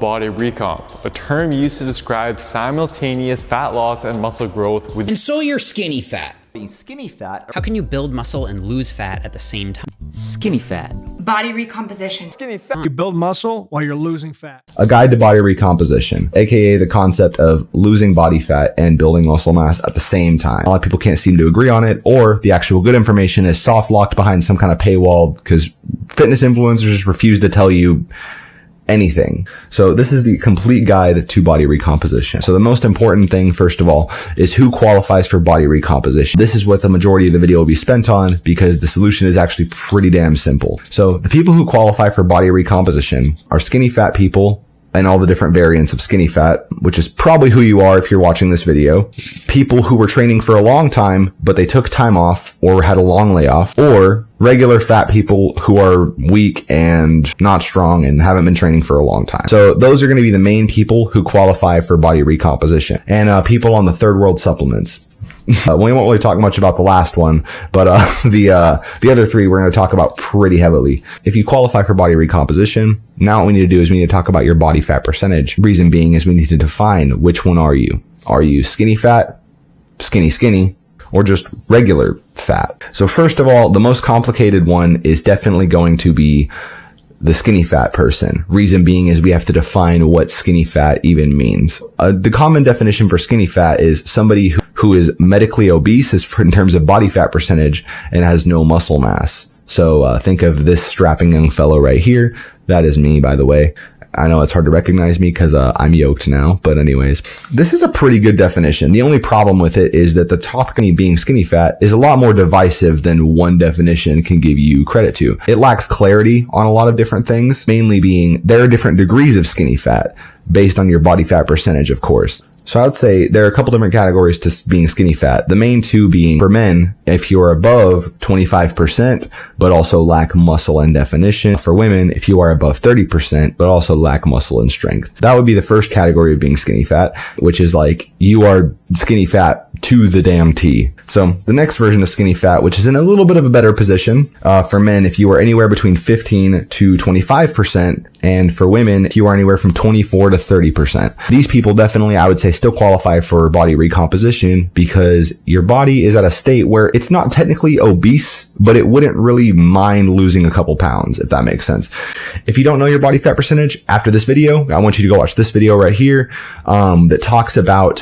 body recomp, a term used to describe simultaneous fat loss and muscle growth with. And so you're skinny fat. Being skinny fat. How can you build muscle and lose fat at the same time? Skinny fat. Body recomposition. Skinny fat. You build muscle while you're losing fat. A guide to body recomposition, aka the concept of losing body fat and building muscle mass at the same time. A lot of people can't seem to agree on it, or the actual good information is soft locked behind some kind of paywall because fitness influencers just refuse to tell you anything. So this is the complete guide to body recomposition. So the most important thing, first of all, is who qualifies for body recomposition. This is what the majority of the video will be spent on because the solution is actually pretty damn simple. So the people who qualify for body recomposition are skinny fat people and all the different variants of skinny fat, which is probably who you are if you're watching this video. People who were training for a long time, but they took time off or had a long layoff, or regular fat people who are weak and not strong and haven't been training for a long time. So those are going to be the main people who qualify for body recomposition, and people on the third world supplements. We won't really talk much about the last one, but the other three we're going to talk about pretty heavily. If you qualify for body recomposition, now what we need to do is we need to talk about your body fat percentage. Reason being is we need to define which one are you. Are you skinny fat, skinny, or just regular fat? So first of all, the most complicated one is definitely going to be the skinny fat person. Reason being is we have to define what skinny fat even means. The common definition for skinny fat is somebody who is medically obese in terms of body fat percentage and has no muscle mass. So think of this strapping young fellow right here. That is me, by the way. I know it's hard to recognize me because I'm yoked now, but anyways, this is a pretty good definition. The only problem with it is that the topic of being skinny fat is a lot more divisive than one definition can give you credit to. It lacks clarity on a lot of different things, mainly being there are different degrees of skinny fat based on your body fat percentage, of course. So I would say there are a couple different categories to being skinny fat. The main two being for men, if you're above 25%, but also lack muscle and definition. For women, if you are above 30%, but also lack muscle and strength. That would be the first category of being skinny fat, which is like you are skinny fat to the damn T. So the next version of skinny fat, which is in a little bit of a better position, for men, if you are anywhere between 15 to 25%, and for women, if you are anywhere from 24 to 30%. These people definitely, I would say, still qualify for body recomposition because your body is at a state where it's not technically obese, but it wouldn't really mind losing a couple pounds, if that makes sense. If you don't know your body fat percentage, after this video, I want you to go watch this video right here, that talks about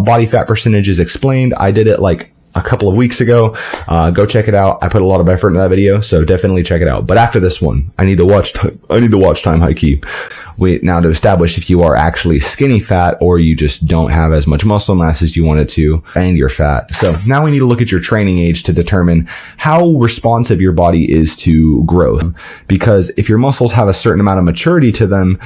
body fat percentages explained. I did it like a couple of weeks ago. Go check it out. I put a lot of effort into that video, so definitely check it out. But after this one, I need the watch time high key. Now to establish if you are actually skinny fat or you just don't have as much muscle mass as you wanted to and you're fat. So now we need to look at your training age to determine how responsive your body is to growth. Because if your muscles have a certain amount of maturity to them,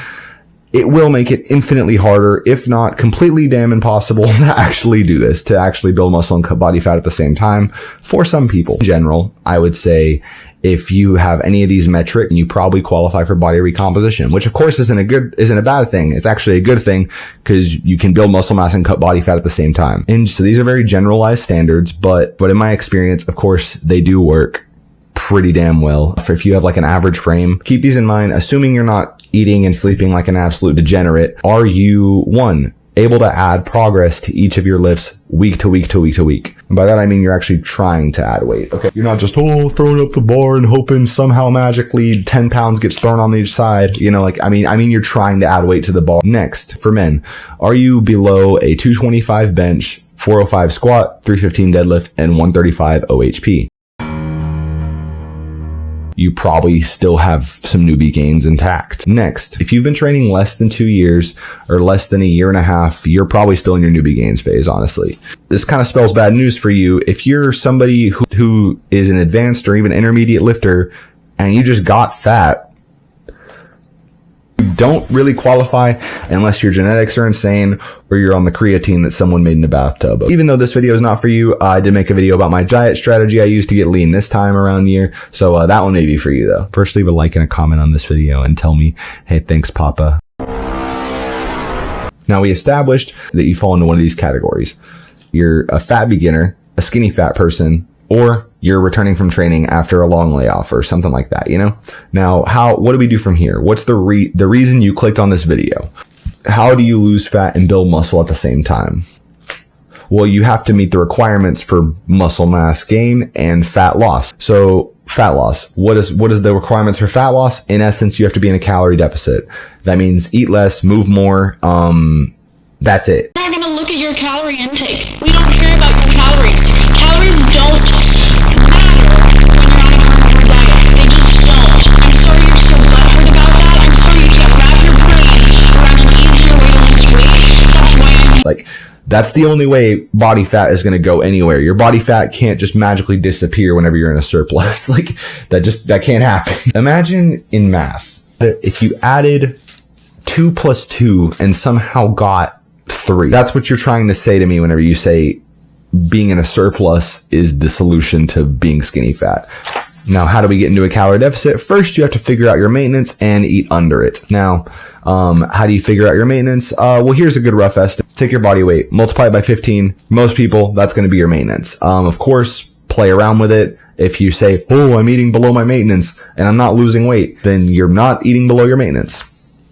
it will make it infinitely harder, if not completely damn impossible, to actually do this, to actually build muscle and cut body fat at the same time. For some people, in general, I would say if you have any of these metrics, you probably qualify for body recomposition, which of course isn't a bad thing. It's actually a good thing because you can build muscle mass and cut body fat at the same time. And so these are very generalized standards, but in my experience, of course, they do work pretty damn well. If you have like an average frame, keep these in mind. Assuming you're not eating and sleeping like an absolute degenerate, are you, one, able to add progress to each of your lifts week to week to week to week? And by that I mean you're actually trying to add weight. Okay, you're not just throwing up the bar and hoping somehow magically 10 pounds gets thrown on each side. I mean you're trying to add weight to the bar. Next, for men, are you below a 225 bench, 405 squat, 315 deadlift, and 135 OHP? You probably still have some newbie gains intact. Next, if you've been training less than 2 years or less than a year and a half, you're probably still in your newbie gains phase, honestly. This kind of spells bad news for you. If you're somebody who is an advanced or even intermediate lifter and you just got fat, you don't really qualify unless your genetics are insane or you're on the creatine that someone made in a bathtub. Even though this video is not for you, I did make a video about my diet strategy I used to get lean this time around the year. So that one may be for you though. First, leave a like and a comment on this video and tell me, hey, thanks, Papa. Now we established that you fall into one of these categories. You're a fat beginner, a skinny fat person, or you're returning from training after a long layoff or something like that, you know? Now, what do we do from here? What's the reason you clicked on this video? How do you lose fat and build muscle at the same time? Well, you have to meet the requirements for muscle mass gain and fat loss. So fat loss, what is the requirements for fat loss? In essence, you have to be in a calorie deficit. That means eat less, move more. That's it. We're not going to look at your calorie intake. We don't care about your calories. Calories don't matter when you're on a carnivore diet. They just don't. I'm sorry you're so butthurt about that. I'm sorry you can't wrap your brain around an easier way to lose weight. That's why I'm... Like, that's the only way body fat is going to go anywhere. Your body fat can't just magically disappear whenever you're in a surplus. Like, that can't happen. Imagine in math, if you added 2 plus 2 and somehow got 3. That's what you're trying to say to me whenever you say being in a surplus is the solution to being skinny fat. Now, how do we get into a calorie deficit? First, you have to figure out your maintenance and eat under it. Now, how do you figure out your maintenance? Well, here's a good rough estimate. Take your body weight, multiply it by 15. Most people, that's going to be your maintenance. Of course, play around with it. If you say, oh, I'm eating below my maintenance and I'm not losing weight, then you're not eating below your maintenance.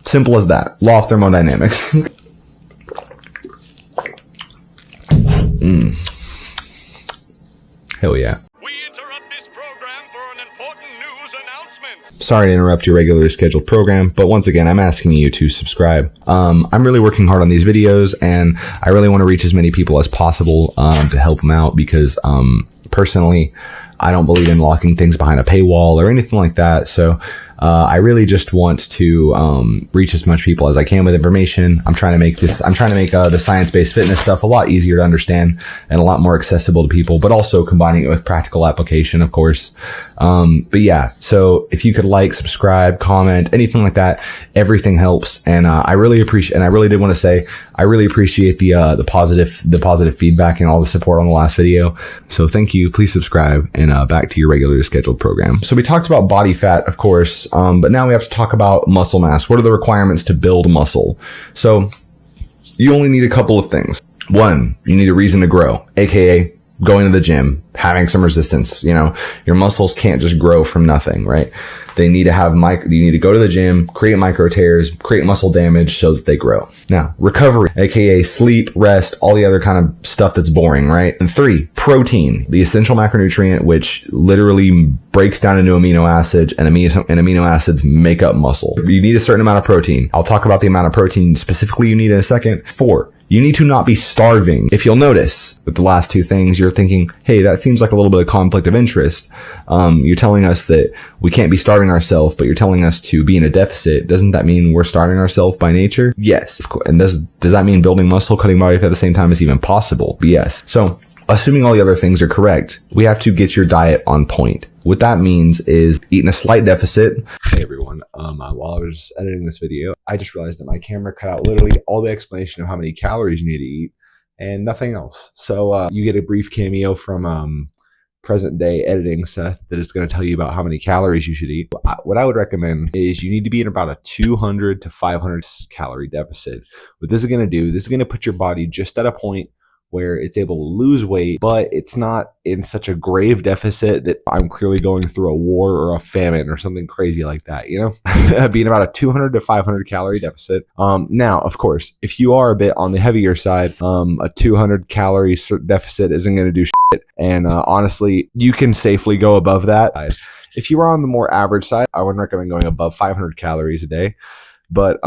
Simple as that. Law of thermodynamics. Hell yeah. We interrupt this program for an important news announcement. Sorry to interrupt your regularly scheduled program, but once again, I'm asking you to subscribe. I'm really working hard on these videos, and I really want to reach as many people as possible to help them out because personally, I don't believe in locking things behind a paywall or anything like that. So I really just want to reach as much people as I can with information. I'm trying to make the science-based fitness stuff a lot easier to understand and a lot more accessible to people, but also combining it with practical application, of course. But yeah, so if you could like, subscribe, comment, anything like that, everything helps. And I really appreciate, and I really did want to say, I really appreciate the positive feedback and all the support on the last video. So thank you. Please subscribe, and back to your regularly scheduled program. So we talked about body fat, of course. But now we have to talk about muscle mass. What are the requirements to build muscle? So you only need a couple of things. One, you need a reason to grow, aka going to the gym, having some resistance. You know, your muscles can't just grow from nothing, right? They need to have you need to go to the gym, create micro tears, create muscle damage so that they grow. Now, recovery, aka sleep, rest, all the other kind of stuff that's boring, right? And 3, protein, the essential macronutrient, which literally breaks down into amino acids, and amino acids make up muscle. You need a certain amount of protein. I'll talk about the amount of protein specifically you need in a second. 4, you need to not be starving. If you'll notice with the last 2 things, you're thinking, hey, that seems like a little bit of conflict of interest. You're telling us that we can't be starving ourselves, but you're telling us to be in a deficit. Doesn't that mean we're starving ourselves by nature? Yes. Of course. And does that mean building muscle, cutting body fat at the same time is even possible? Yes. So assuming all the other things are correct, we have to get your diet on point. What that means is eating a slight deficit. Hey everyone, while I was editing this video, I just realized that my camera cut out literally all the explanation of how many calories you need to eat and nothing else. So you get a brief cameo from present day editing Seth that is going to tell you about how many calories you should eat. What I would recommend is you need to be in about a 200 to 500 calorie deficit. What this is going to do, this is going to put your body just at a point where it's able to lose weight, but it's not in such a grave deficit that I'm clearly going through a war or a famine or something crazy like that, you know? Being about a 200 to 500 calorie deficit. Now, of course, if you are a bit on the heavier side, a 200 calorie deficit isn't going to do shit. And honestly, you can safely go above that. If you are on the more average side, I wouldn't recommend going above 500 calories a day. But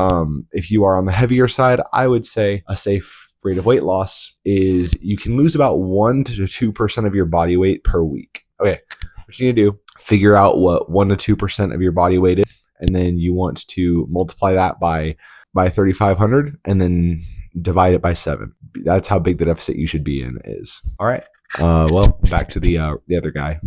if you are on the heavier side, I would say a safe rate of weight loss is you can lose about 1 to 2% of your body weight per week. Okay, what you need to do, figure out what 1 to 2% of your body weight is, and then you want to multiply that by 3,500 and then divide it by 7. That's how big the deficit you should be in is. All right. Well, back to the other guy.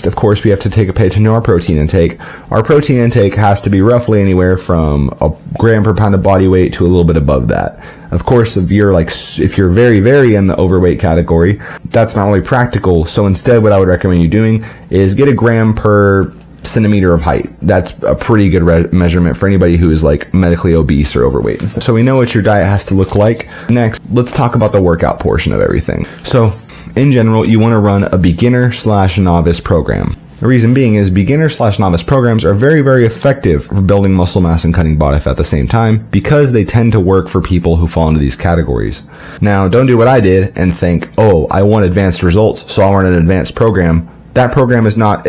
Of course, we have to pay attention to our protein intake. Our protein intake has to be roughly anywhere from a gram per pound of body weight to a little bit above that. Of course, if you're very, very in the overweight category, that's not really practical. So instead, what I would recommend you doing is get a gram per centimeter of height. That's a pretty good measurement for anybody who is like medically obese or overweight. So we know what your diet has to look like. Next, let's talk about the workout portion of everything. So in general, you want to run a beginner/novice program. The reason being is beginner/novice programs are very, very effective for building muscle mass and cutting body fat at the same time because they tend to work for people who fall into these categories. Now, don't do what I did and think, oh, I want advanced results, so I'll run an advanced program. That program is not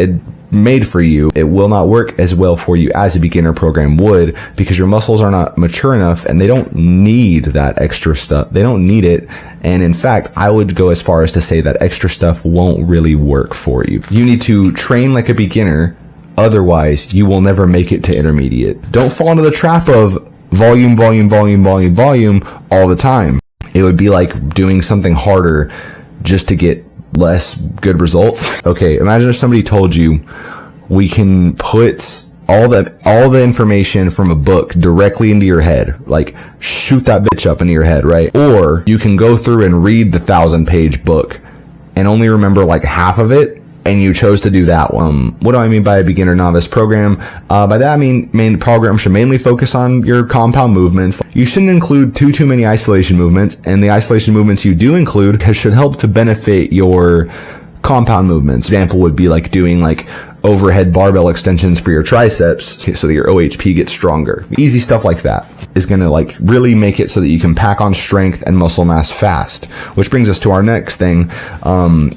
made for you. It will not work as well for you as a beginner program would because your muscles are not mature enough and they don't need that extra stuff. They don't need it. And in fact, I would go as far as to say that extra stuff won't really work for you. You need to train like a beginner. Otherwise, you will never make it to intermediate. Don't fall into the trap of volume all the time. It would be like doing something harder just to get less good results. Okay, imagine if somebody told you we can put all the information from a book directly into your head, like shoot that bitch up into your head, right? Or you can go through and read the 1,000-page book and only remember like half of it, and you chose to do that one. What do I mean by a beginner novice program? By that I mean main program should mainly focus on your compound movements. You shouldn't include too many isolation movements, and the isolation movements you do include should help to benefit your compound movements. Example would be like doing like overhead barbell extensions for your triceps so that your OHP gets stronger. Easy stuff like that is going to like really make it so that you can pack on strength and muscle mass fast, which brings us to our next thing.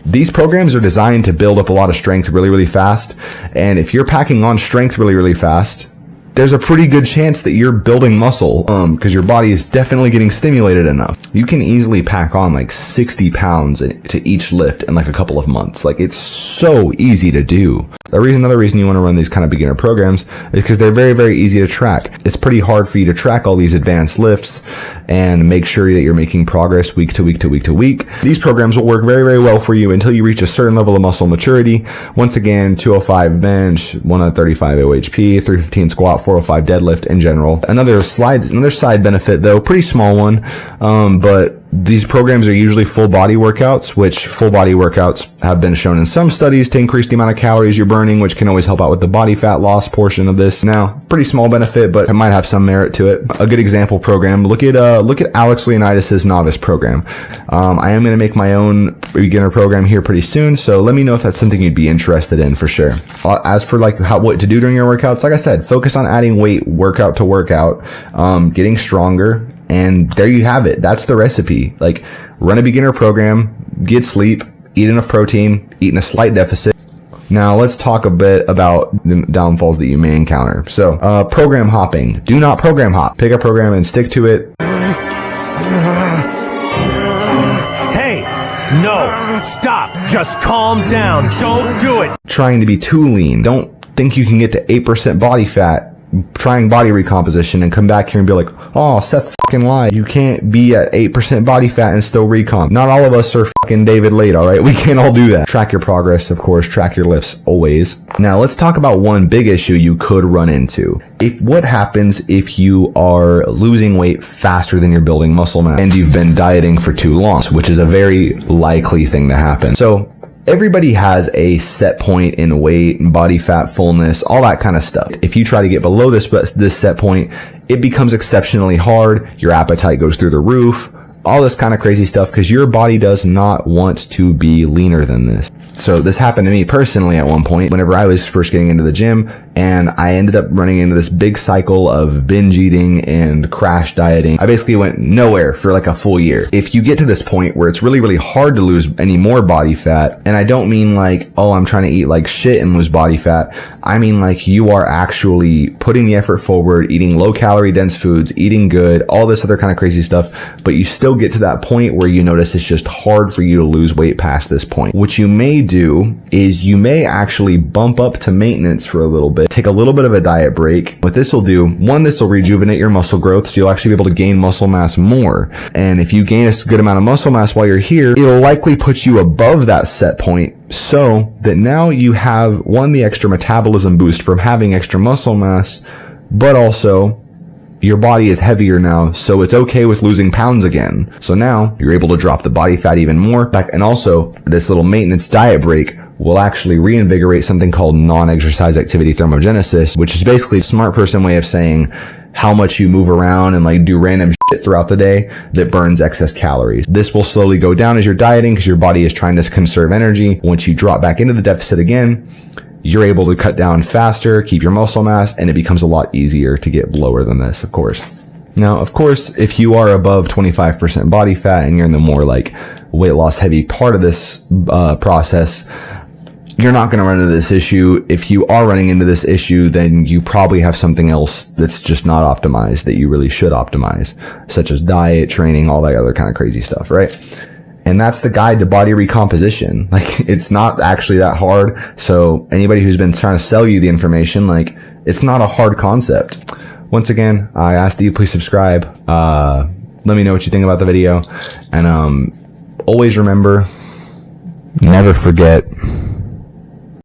These programs are designed to build up a lot of strength really, really fast. And if you're packing on strength really, really fast, there's a pretty good chance that you're building muscle, because your body is definitely getting stimulated enough. You can easily pack on like 60 pounds to each lift in like a couple of months. Like, it's so easy to do. Another reason you want to run these kind of beginner programs is because they're very, very easy to track. It's pretty hard for you to track all these advanced lifts and make sure that you're making progress week to week to week to week. These programs will work very, very well for you until you reach a certain level of muscle maturity. Once again, 205 bench, 135 OHP, 315 squat, 405 deadlift in general. Another side benefit though, pretty small one, but these programs are usually full body workouts, which full body workouts have been shown in some studies to increase the amount of calories you're burning, which can always help out with the body fat loss portion of this. Now, pretty small benefit, but it might have some merit to it. A good example program, look at Alex Leonidas's novice program. I am going to make my own beginner program here pretty soon, so let me know if that's something you'd be interested in for sure. As for like what to do during your workouts, like I said, focus on adding weight workout to workout, getting stronger. And there you have it. That's the recipe. Like, run a beginner program, get sleep, eat enough protein, eat in a slight deficit. Now, let's talk a bit about the downfalls that you may encounter. So, program hopping. Do not program hop. Pick a program and stick to it. Hey, no, stop. Just calm down. Don't do it. Trying to be too lean. Don't think you can get to 8% body fat trying body recomposition and come back here and be like, oh, Seth fucking lied. You can't be at 8% body fat and still recomp. Not all of us are fucking David Late, alright? We can't all do that. Track your progress, of course. Track your lifts always. Now, let's talk about one big issue you could run into. What happens if you are losing weight faster than you're building muscle mass and you've been dieting for too long, which is a very likely thing to happen. So, everybody has a set point in weight, body fat, fullness, all that kind of stuff. If you try to get below this set point, it becomes exceptionally hard. Your appetite goes through the roof, all this kind of crazy stuff because your body does not want to be leaner than this. So this happened to me personally at one point whenever I was first getting into the gym, and I ended up running into this big cycle of binge eating and crash dieting. I basically went nowhere for like a full year. If you get to this point where it's really, really hard to lose any more body fat, and I don't mean like, oh, I'm trying to eat like shit and lose body fat. I mean like you are actually putting the effort forward, eating low calorie dense foods, eating good, all this other kind of crazy stuff, but you still get to that point where you notice it's just hard for you to lose weight past this point. What you may do is you may actually bump up to maintenance for a little bit, take a little bit of a diet break. What this will do, one, this will rejuvenate your muscle growth, so you'll actually be able to gain muscle mass more. And if you gain a good amount of muscle mass while you're here, it'll likely put you above that set point, so that now you have, one, the extra metabolism boost from having extra muscle mass, but also your body is heavier now, so it's okay with losing pounds again. So now you're able to drop the body fat even more. And also, this little maintenance diet break will actually reinvigorate something called non-exercise activity thermogenesis, which is basically a smart person way of saying how much you move around and like do random shit throughout the day that burns excess calories. This will slowly go down as you're dieting because your body is trying to conserve energy. Once you drop back into the deficit again, you're able to cut down faster, keep your muscle mass, and it becomes a lot easier to get lower than this, of course. Now, of course, if you are above 25% body fat and you're in the more like weight loss heavy part of this process, you're not going to run into this issue. If you are running into this issue, then you probably have something else that's just not optimized that you really should optimize, such as diet, training, all that other kind of crazy stuff, right? And that's the guide to body recomposition. Like, it's not actually that hard. So anybody who's been trying to sell you the information, like, it's not a hard concept. Once again, I ask that you please subscribe. Let me know what you think about the video. And always remember, never forget